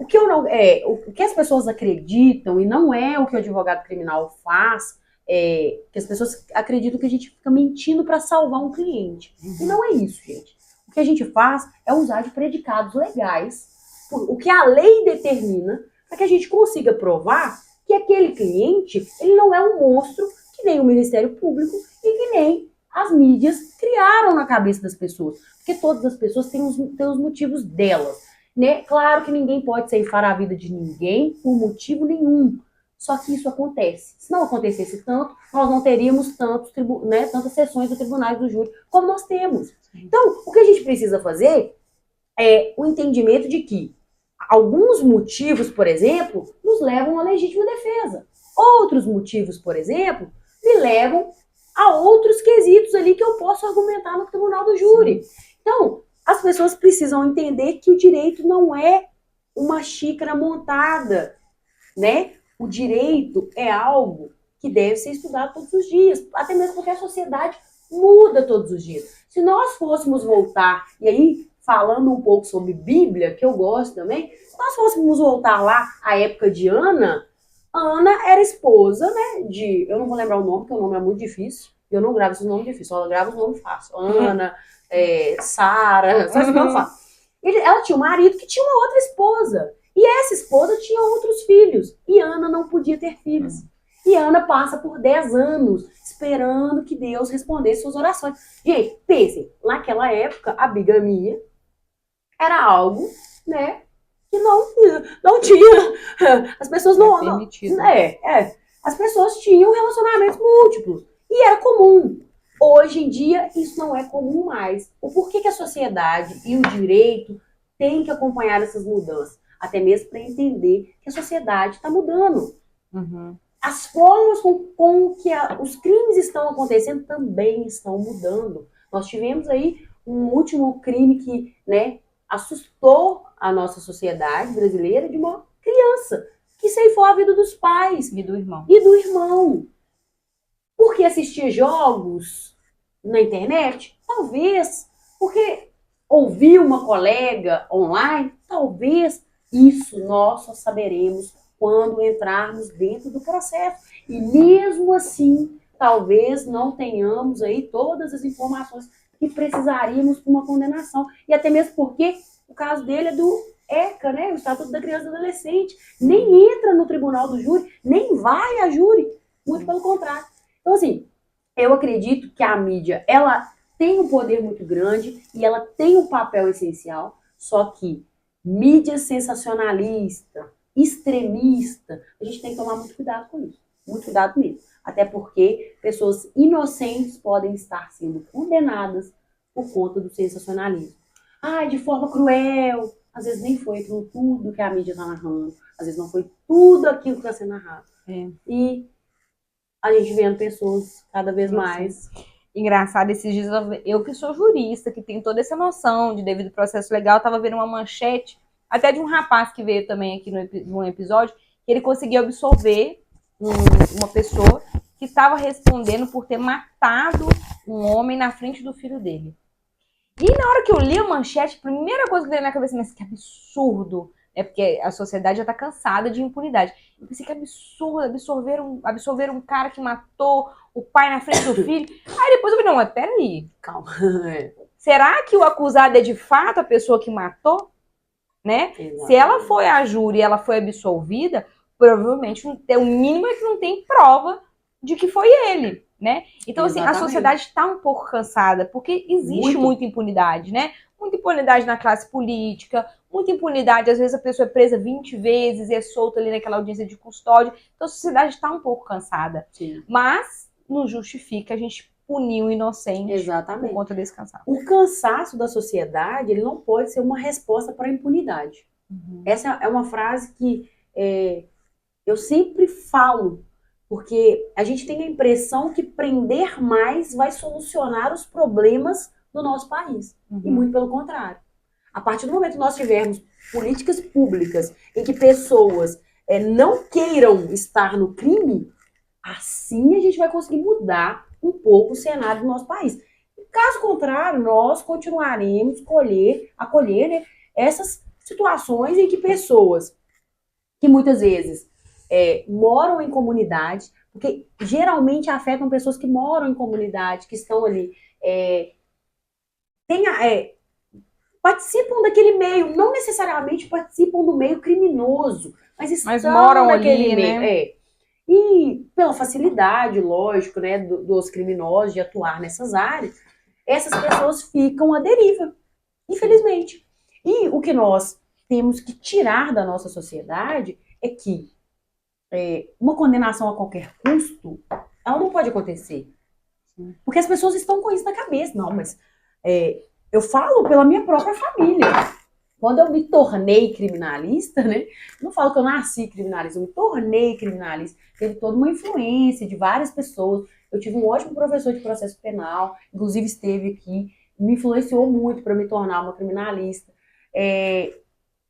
O que as pessoas acreditam, e não é o que o advogado criminal faz, que as pessoas acreditam que a gente fica mentindo para salvar um cliente. E não é isso, gente. O que a gente faz é usar de predicados legais, o que a lei determina, para que a gente consiga provar que aquele cliente ele não é um monstro que nem o Ministério Público e que nem as mídias criaram na cabeça das pessoas. Porque todas as pessoas têm os motivos delas. Né? Claro que ninguém pode ceifar a vida de ninguém por motivo nenhum. Só que isso acontece. Se não acontecesse tanto, nós não teríamos tantas sessões do tribunal do júri como nós temos. Então, o que a gente precisa fazer é o entendimento de que alguns motivos, por exemplo, nos levam à legítima defesa. Outros motivos, por exemplo, me levam a outros quesitos ali que eu posso argumentar no tribunal do júri. Então, as pessoas precisam entender que o direito não é uma xícara montada, né? O direito é algo que deve ser estudado todos os dias, até mesmo porque a sociedade muda todos os dias. Se nós fôssemos voltar, e aí falando um pouco sobre Bíblia, que eu gosto também, se nós fôssemos voltar lá à época de Ana era esposa, né, eu não vou lembrar o nome, porque o nome é muito difícil, eu não gravo esse nome difícil, só gravo os nomes fáceis. Ana, Sara, sabe como fala? Ela tinha um marido que tinha uma outra esposa. E essa esposa tinha outros filhos. E Ana não podia ter filhos. E Ana passa por 10 anos esperando que Deus respondesse suas orações. Gente, pensem, naquela época, a bigamia era algo, né, que não tinha. As pessoas não. Permitido. As pessoas tinham relacionamentos múltiplos. E era comum. Hoje em dia, isso não é comum mais. O porquê que a sociedade e o direito têm que acompanhar essas mudanças? Até mesmo para entender que a sociedade está mudando. Uhum. As formas com que os crimes estão acontecendo também estão mudando. Nós tivemos aí um último crime que, né, assustou a nossa sociedade brasileira, de uma criança que ceifou a vida dos pais E do irmão. Porque assistia jogos na internet? Talvez. Porque ouvir uma colega online? Talvez. Isso nós só saberemos quando entrarmos dentro do processo. E mesmo assim, talvez não tenhamos aí todas as informações que precisaríamos para uma condenação. E até mesmo porque o caso dele é do ECA, né? O Estatuto da Criança e do Adolescente. Nem entra no tribunal do júri, nem vai a júri. Muito pelo contrário. Então, assim, eu acredito que a mídia, ela tem um poder muito grande e ela tem um papel essencial, só que mídia sensacionalista, extremista, a gente tem que tomar muito cuidado com isso. Muito cuidado mesmo. Até porque pessoas inocentes podem estar sendo condenadas por conta do sensacionalismo. De forma cruel. Às vezes nem foi tudo que a mídia está narrando. Às vezes não foi tudo aquilo que está sendo narrado. E a gente vendo pessoas cada vez mais. Engraçado, esses dias eu que sou jurista, que tenho toda essa noção de devido processo legal, estava vendo uma manchete, até de um rapaz que veio também aqui num episódio, que ele conseguiu absolver uma pessoa que estava respondendo por ter matado um homem na frente do filho dele. E na hora que eu li a manchete, a primeira coisa que veio na minha cabeça, mas que absurdo, né? Porque a sociedade já está cansada de impunidade. Eu pensei que absurdo, absolver um cara que matou o pai na frente do filho. Aí depois eu falei, não, mas peraí, Calma. será que o acusado é de fato a pessoa que matou? Né? Se ela foi à júri e ela foi absolvida, provavelmente o mínimo é que não tem prova de que foi ele, né? Então, assim, a sociedade está um pouco cansada, porque existe muita impunidade, né? Muita impunidade na classe política, muita impunidade, às vezes a pessoa é presa 20 vezes e é solta ali naquela audiência de custódia. Então, a sociedade está um pouco cansada. Sim. Mas não justifica a gente punir o inocente por conta desse cansaço. O cansaço da sociedade, ele não pode ser uma resposta para a impunidade. Essa é uma frase que eu sempre falo, porque a gente tem a impressão que prender mais vai solucionar os problemas do nosso país. E muito pelo contrário. A partir do momento que nós tivermos políticas públicas em que pessoas não queiram estar no crime, assim a gente vai conseguir mudar um pouco o cenário do nosso país. Caso contrário, nós continuaremos acolher, né, essas situações em que pessoas que muitas vezes moram em comunidade, porque geralmente afetam pessoas que moram em comunidade, que estão ali, participam daquele meio, não necessariamente participam do meio criminoso, mas moram naquele ali, meio. né? E pela facilidade, lógico, né, dos criminosos de atuar nessas áreas, essas pessoas ficam à deriva, infelizmente. E o que nós temos que tirar da nossa sociedade é que uma condenação a qualquer custo, ela não pode acontecer. Porque as pessoas estão com isso na cabeça. Não, mas eu falo pela minha própria família. Quando eu me tornei criminalista, né? Não falo que eu nasci criminalista, eu me tornei criminalista. Teve toda uma influência de várias pessoas. Eu tive um ótimo professor de processo penal, inclusive esteve aqui, me influenciou muito para me tornar uma criminalista.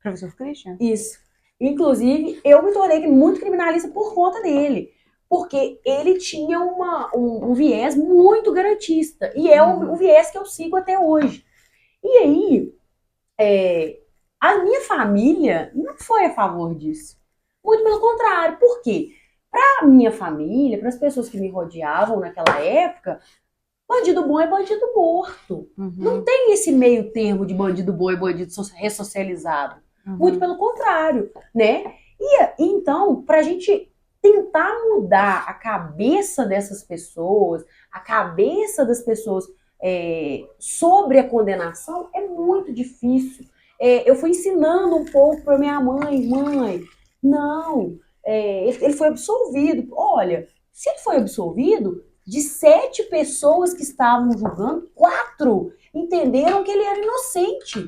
Professor Christian? Isso. Inclusive, eu me tornei muito criminalista por conta dele. Porque ele tinha um viés muito garantista. E é o viés que eu sigo até hoje. E aí, a minha família não foi a favor disso. Muito pelo contrário. Por quê? Para a minha família, para as pessoas que me rodeavam naquela época, Bandido bom é bandido morto. Não tem esse meio termo de bandido bom e bandido ressocializado. Muito pelo contrário, né? E então, para a gente tentar mudar a cabeça dessas pessoas, a cabeça das pessoas sobre a condenação, é muito difícil. Eu fui ensinando um pouco para minha mãe, não, ele foi absolvido. Olha, se ele foi absolvido, de 7 pessoas que estavam julgando, 4 entenderam que ele era inocente.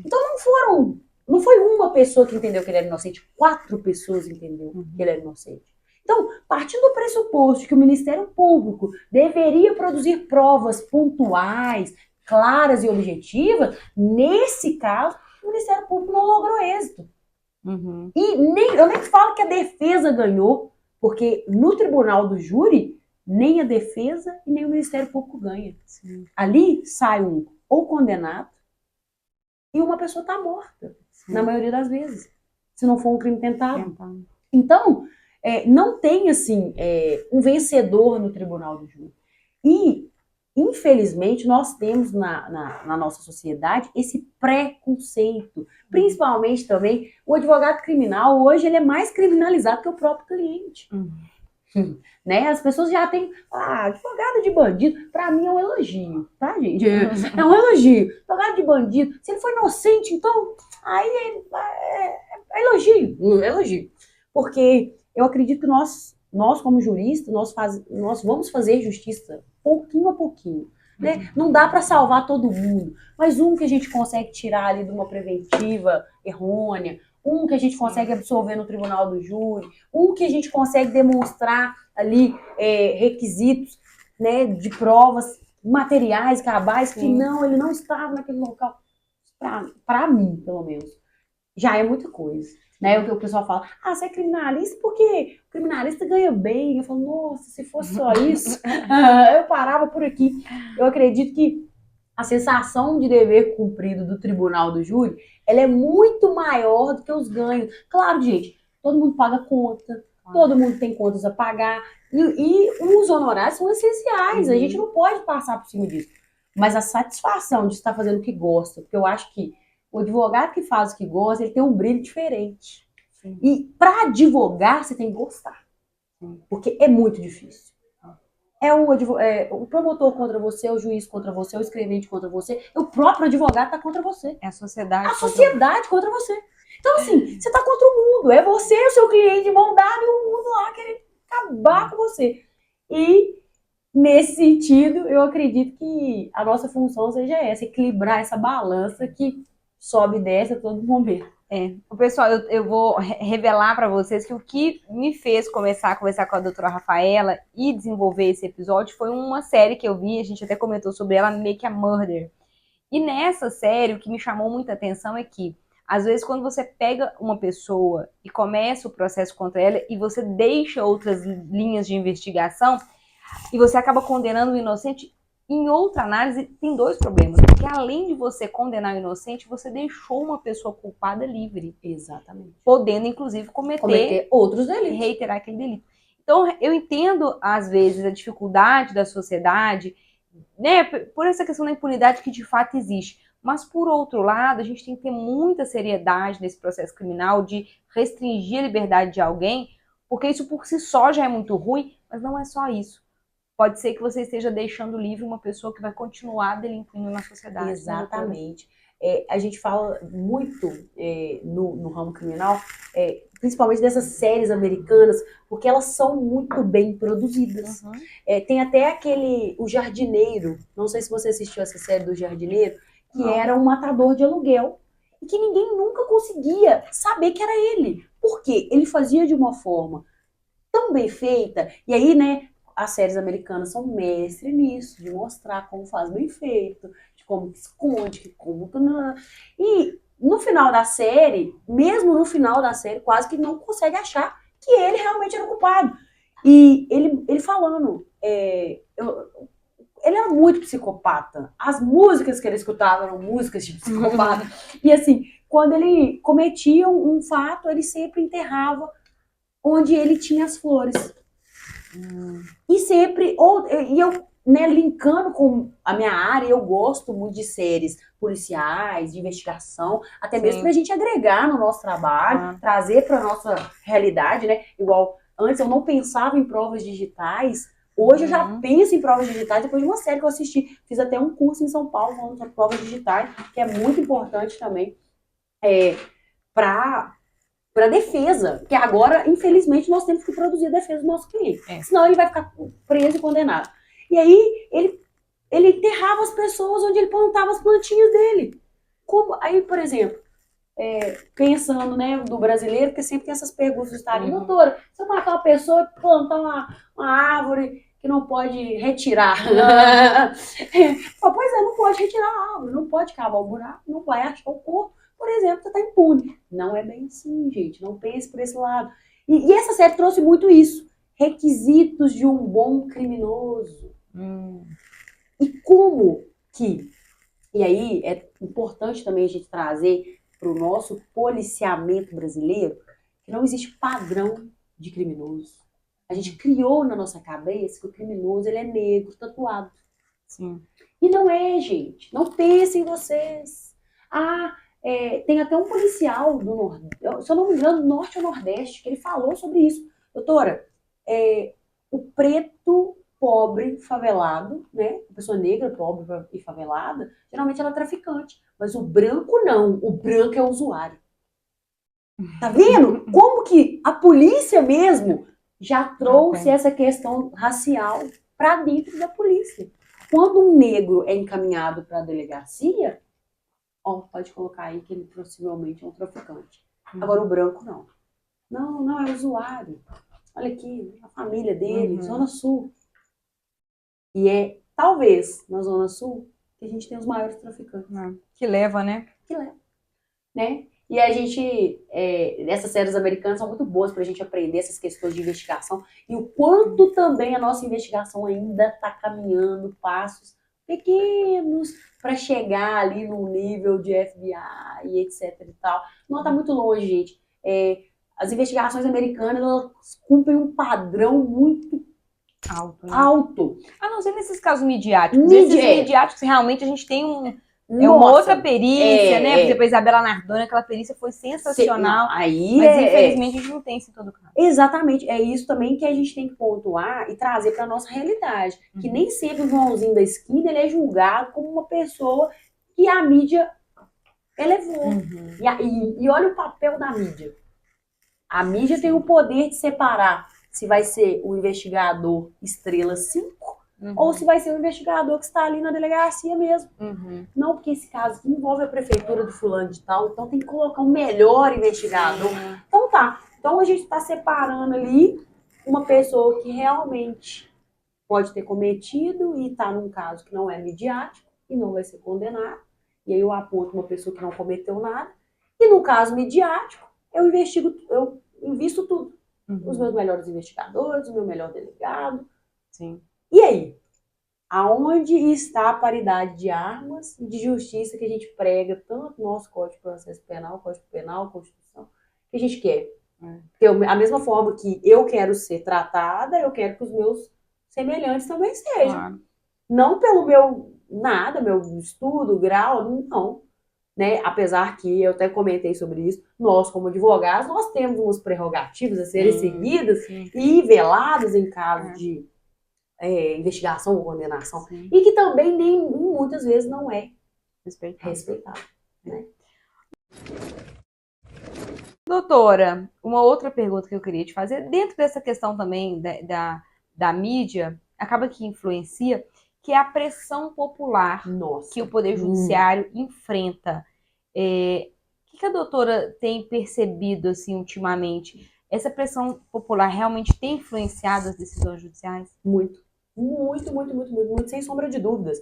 Então não foi uma pessoa que entendeu que ele era inocente, 4 pessoas entenderam que ele era inocente. Então, partindo do pressuposto que o Ministério Público deveria produzir provas pontuais, claras e objetivas, nesse caso, o Ministério Público não logrou êxito. E eu nem falo que a defesa ganhou, porque no tribunal do júri, nem a defesa e nem o Ministério Público ganha. Sim. Ali sai ou condenado e uma pessoa está morta, na maioria das vezes, se não for um crime tentado. Então, não tem assim um vencedor no tribunal do júri. E, infelizmente, nós temos na nossa sociedade esse preconceito. Principalmente também, o advogado criminal, hoje, ele é mais criminalizado que o próprio cliente. Né? As pessoas já têm, advogado de bandido, pra mim é um elogio, tá, gente? É um elogio. Advogado de bandido, se ele foi inocente, então, aí é elogio. Porque eu acredito que nós como juristas, nós vamos fazer justiça pouquinho a pouquinho. Né? Não dá para salvar todo mundo, mas que a gente consegue tirar ali de uma preventiva errônea, que a gente consegue absolver no tribunal do júri, que a gente consegue demonstrar ali requisitos, né, de provas materiais, cabais, que não, ele não estava naquele local. Para mim, pelo menos, já é muita coisa. Né? O que o pessoal fala, você é criminalista porque o criminalista ganha bem. Eu falo, nossa, se fosse só isso, eu parava por aqui. Eu acredito que a sensação de dever cumprido do tribunal do júri, ela é muito maior do que os ganhos. Claro, gente, todo mundo paga conta, todo mundo tem contas a pagar, e os honorários são essenciais, a gente não pode passar por cima disso. Mas a satisfação de estar fazendo o que gosta, porque eu acho que o advogado que faz o que gosta, ele tem um brilho diferente. Sim. E para advogar, você tem que gostar. Sim. Porque é muito difícil. O promotor contra você, o juiz contra você, o escrevente contra você, o próprio advogado está contra você. É a sociedade. A sociedade contra você. Então, assim, você está contra o mundo. É você, o seu cliente de mão dada e o mundo lá querendo acabar com você. E, nesse sentido, eu acredito que a nossa função seja essa, equilibrar essa balança que sobe e desce a todo momento. Pessoal, eu vou revelar para vocês que o que me fez começar a conversar com a doutora Rafaela e desenvolver esse episódio foi uma série que eu vi, a gente até comentou sobre ela, Make a Murder. E nessa série, o que me chamou muita atenção é que, às vezes, quando você pega uma pessoa e começa o processo contra ela e você deixa outras linhas de investigação e você acaba condenando o inocente, em outra análise, tem 2 problemas. Porque além de você condenar o inocente, você deixou uma pessoa culpada livre. Exatamente. Podendo, inclusive, cometer outros delitos. Reiterar aquele delito. Então, eu entendo, às vezes, a dificuldade da sociedade, né, por essa questão da impunidade que de fato existe. Mas, por outro lado, a gente tem que ter muita seriedade nesse processo criminal de restringir a liberdade de alguém, porque isso por si só já é muito ruim, mas não é só isso. Pode ser que você esteja deixando livre uma pessoa que vai continuar delinquindo na sociedade. Exatamente. A gente fala muito no ramo criminal, principalmente dessas séries americanas, porque elas são muito bem produzidas. Tem até O Jardineiro, não sei se você assistiu essa série do Jardineiro, que era um matador de aluguel, e que ninguém nunca conseguia saber que era ele. Por quê? Ele fazia de uma forma tão bem feita, e aí, né, as séries americanas são mestres nisso, de mostrar como faz bem feito, de como esconde, E no final da série, mesmo no final da série, quase que não consegue achar que ele realmente era o culpado. E ele falando, ele era muito psicopata. As músicas que ele escutava eram músicas de psicopata. E assim, quando ele cometia um fato, ele sempre enterrava onde ele tinha as flores. E sempre, né, linkando com a minha área, eu gosto muito de séries policiais, de investigação, até mesmo Sim. para a gente agregar no nosso trabalho, trazer para a nossa realidade, né? Igual antes eu não pensava em provas digitais, hoje eu já penso em provas digitais depois de uma série que eu assisti. Fiz até um curso em São Paulo falando sobre provas digitais, que é muito importante também para defesa, porque agora, infelizmente, nós temos que produzir a defesa do nosso cliente. Senão ele vai ficar preso e condenado. E aí, ele enterrava as pessoas onde ele plantava as plantinhas dele. Como? Aí, por exemplo, pensando, né, do brasileiro, que sempre tem essas perguntas do Estado. Doutora, se eu matar uma pessoa e plantar uma árvore que não pode retirar. Pois é, não pode retirar a árvore, não pode cavar o buraco, não vai achar o corpo. Por exemplo, você está impune. Não é bem assim, gente. Não pense por esse lado. E essa série trouxe muito isso. Requisitos de um bom criminoso. E como que... E aí é importante também a gente trazer para o nosso policiamento brasileiro que não existe padrão de criminoso. A gente criou na nossa cabeça que o criminoso ele é negro, tatuado. Sim. E não é, gente. Não pensem vocês. Tem até um policial do Nordeste, se eu não me engano, do Norte ou Nordeste, que ele falou sobre isso. Doutora, o preto pobre, favelado, né? A pessoa negra, pobre e favelada, geralmente ela é traficante. Mas o branco não. O branco é usuário. Tá vendo? Como que a polícia mesmo já trouxe essa questão racial para dentro da polícia. Quando um negro é encaminhado para a delegacia, pode colocar aí que ele possivelmente é um traficante. Agora o branco não. Não, é usuário. Olha aqui, a família dele, Zona Sul. E é, talvez, na Zona Sul, que a gente tem os maiores traficantes. Que leva, né? Que leva. Né? E a gente, essas séries americanas são muito boas pra gente aprender essas questões de investigação e o quanto também a nossa investigação ainda está caminhando passos pequenos para chegar ali num nível de FBI e etc e tal. Não está muito longe, gente. As investigações americanas, elas cumprem um padrão muito alto. A não ser nesses casos midiáticos. Esses midiáticos, realmente, a gente tem uma outra perícia, né? Por exemplo, a Isabela Nardoni, aquela perícia foi sensacional. Mas, infelizmente, a gente não tem isso em todo caso. Exatamente. É isso também que a gente tem que pontuar e trazer para nossa realidade. Que nem sempre o Joãozinho da esquina ele é julgado como uma pessoa que a mídia elevou. E olha o papel da mídia. A mídia tem o poder de separar se vai ser o investigador estrela 5 ou se vai ser o investigador que está ali na delegacia mesmo. Não, porque esse caso envolve a prefeitura do fulano de tal, então tem que colocar o melhor investigador. Então tá. Então a gente está separando ali uma pessoa que realmente pode ter cometido e está num caso que não é midiático e não vai ser condenado. E aí eu aponto uma pessoa que não cometeu nada. E no caso midiático, eu invisto tudo. Os meus melhores investigadores, o meu melhor delegado. Sim. E aí? Aonde está a paridade de armas e de justiça que a gente prega tanto no nosso Código de Processo Penal, Código Penal, Constituição, que a gente quer? Porque a mesma forma que eu quero ser tratada, eu quero que os meus semelhantes também sejam. Não pelo meu estudo, grau, não. Né? Apesar que eu até comentei sobre isso, nós como advogados, nós temos umas prerrogativas a serem seguidas e veladas em caso de investigação ou condenação, e que também muitas vezes não é respeitado. Né? Doutora, uma outra pergunta que eu queria te fazer, dentro dessa questão também da mídia, acaba que influencia, que é a pressão popular que o Poder Judiciário enfrenta. O que a doutora tem percebido assim, ultimamente? Essa pressão popular realmente tem influenciado as decisões judiciais? Muito, sem sombra de dúvidas.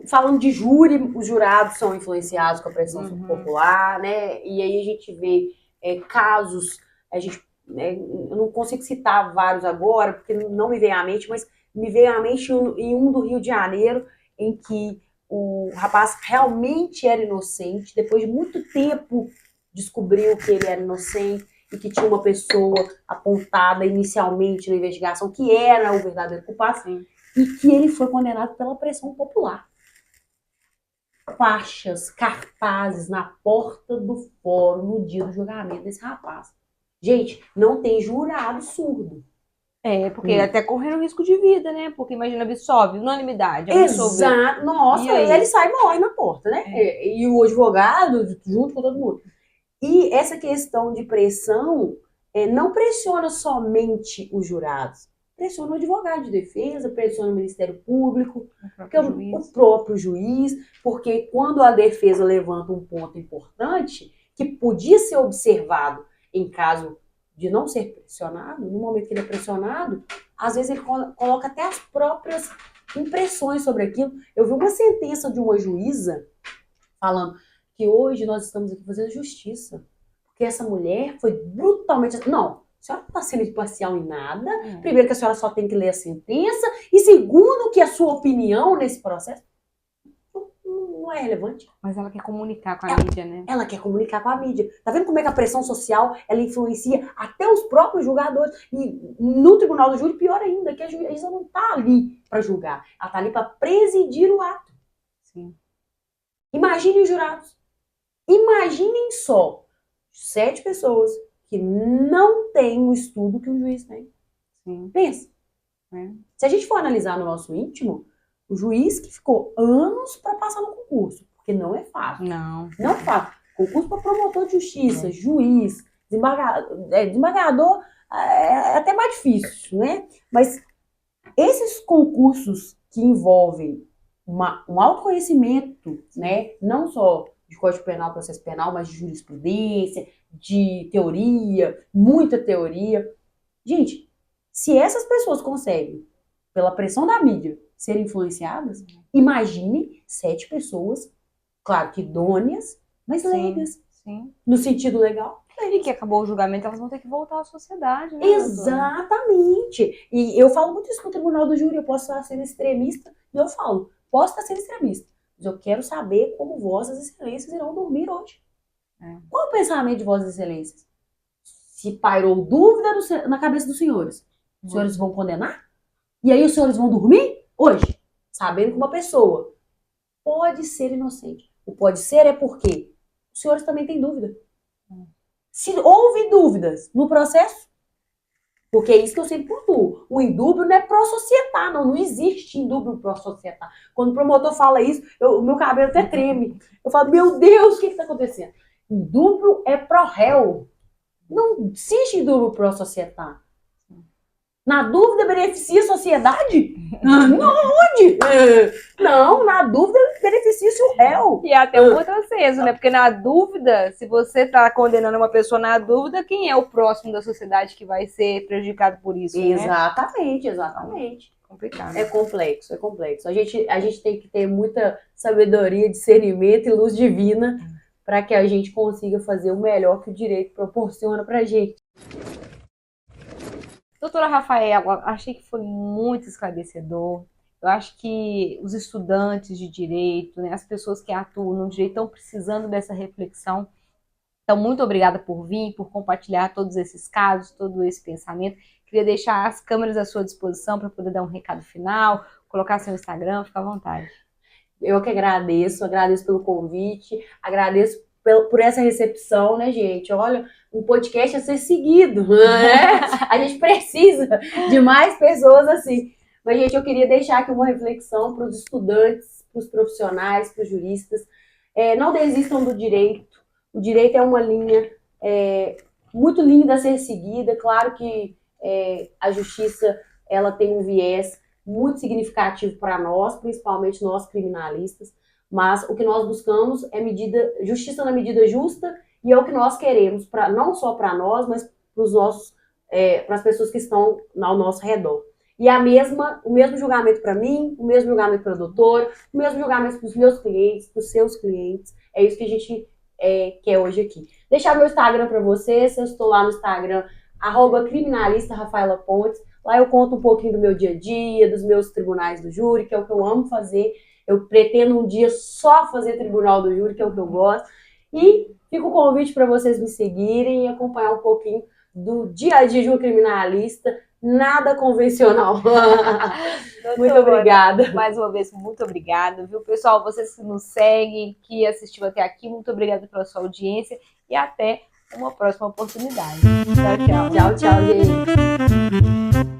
Falando de júri, os jurados são influenciados com a pressão popular, né? E aí a gente vê casos, eu não consigo citar vários agora, porque não me vem à mente, mas me veio à mente em um do Rio de Janeiro, em que o rapaz realmente era inocente, depois de muito tempo descobriu que ele era inocente, e que tinha uma pessoa apontada inicialmente na investigação que era o verdadeiro culpado, Sim. e que ele foi condenado pela pressão popular. Faixas, cartazes na porta do fórum no dia do julgamento desse rapaz. Gente, não tem jurado surdo. Porque ele até correndo risco de vida, né? Porque imagina, absolve, unanimidade. Exato. Nossa, ele sai e morre na porta, né? E o advogado, junto com todo mundo. E essa questão de pressão não pressiona somente os jurados. Pressiona o advogado de defesa, pressiona o Ministério Público, o próprio juiz, porque quando a defesa levanta um ponto importante, que podia ser observado em caso de não ser pressionado, no momento que ele é pressionado, às vezes ele coloca até as próprias impressões sobre aquilo. Eu vi uma sentença de uma juíza falando que hoje nós estamos aqui fazendo justiça, porque essa mulher foi brutalmente... Não, a senhora não está sendo imparcial em nada. Primeiro que a senhora só tem que ler a sentença, e segundo que a sua opinião nesse processo não é relevante. Mas ela quer comunicar com a mídia, né? Ela quer comunicar com a mídia. Tá vendo como é que a pressão social, ela influencia até os próprios julgadores? E no tribunal do júri, pior ainda, que a juíza não tá ali para julgar. Ela tá ali para presidir o ato. Sim. Imaginem os jurados. Imaginem só 7 pessoas que não têm o estudo que o juiz tem. Sim. Pensa. Se a gente for analisar no nosso íntimo, o juiz que ficou anos para passar no concurso, porque não é fácil. Não é fácil. Concurso para promotor de justiça, juiz, desembargador, é até mais difícil, né? Mas esses concursos que envolvem um autoconhecimento, né? Não só de Código Penal, processo penal, mas de jurisprudência, de teoria, muita teoria. Gente, se essas pessoas conseguem, pela pressão da mídia, serem influenciadas, imagine 7 pessoas, claro que idôneas, mas leigas. Sim. No sentido legal. E que acabou o julgamento, elas vão ter que voltar à sociedade, né? Exatamente. E eu falo muito isso no tribunal do júri, eu posso estar sendo extremista, e eu falo, posso estar sendo extremista, mas eu quero saber como vossas excelências irão dormir hoje. Qual é o pensamento de vossas excelências? Se pairou dúvida na cabeça dos senhores, os senhores vão condenar? E aí os senhores vão dormir hoje, sabendo que uma pessoa pode ser inocente. O pode ser é porque os senhores também têm dúvida. Se houve dúvidas no processo, porque é isso que eu sempre pontuo, o indúbio não é pró-societar, não existe indúbio pró-societar. Quando o promotor fala isso, o meu cabelo até treme. Eu falo, meu Deus, o que está acontecendo? Indúbio é pró-réu. Não existe indúbio pró-societar. Na dúvida, beneficia a sociedade? Não, onde? Não, na dúvida, beneficia-se o réu. E até um outro aceso, né? Porque na dúvida, se você está condenando uma pessoa na dúvida, quem é o próximo da sociedade que vai ser prejudicado por isso, Exatamente, exatamente. Complicado. É complexo, é complexo. A gente tem que ter muita sabedoria, discernimento e luz divina para que a gente consiga fazer o melhor que o direito proporciona pra gente. Doutora Rafaela, achei que foi muito esclarecedor. Eu acho que os estudantes de direito, né, as pessoas que atuam no direito estão precisando dessa reflexão. Então, muito obrigada por vir, por compartilhar todos esses casos, todo esse pensamento. Queria deixar as câmeras à sua disposição para poder dar um recado final, colocar seu Instagram, fica à vontade. Eu que agradeço pelo convite, agradeço por essa recepção, né, gente? Olha, um podcast a ser seguido, né? A gente precisa de mais pessoas assim. Mas, gente, eu queria deixar aqui uma reflexão para os estudantes, para os profissionais, para os juristas. Não desistam do direito. O direito é uma linha muito linda a ser seguida. Claro que a justiça ela tem um viés muito significativo para nós, principalmente nós criminalistas. Mas o que nós buscamos é justiça na medida justa, e é o que nós queremos, não só para nós, mas para as pessoas que estão ao nosso redor. E o mesmo julgamento para mim, o mesmo julgamento para a doutora, o mesmo julgamento para os meus clientes, para os seus clientes. É isso que a gente quer hoje aqui. Deixar meu Instagram para vocês, eu estou lá no Instagram, @criminalista Rafaela Pontes. Lá eu conto um pouquinho do meu dia a dia, dos meus tribunais do júri, que é o que eu amo fazer. Eu pretendo um dia só fazer tribunal do júri, que é o que eu gosto. E fica o convite para vocês me seguirem e acompanhar um pouquinho do dia a dia de uma criminalista, nada convencional. Muito obrigada. Mais uma vez, muito obrigada, viu? Pessoal, vocês que nos seguem, que assistiu até aqui, muito obrigada pela sua audiência e até uma próxima oportunidade. Tchau, tchau. Tchau, tchau, gente.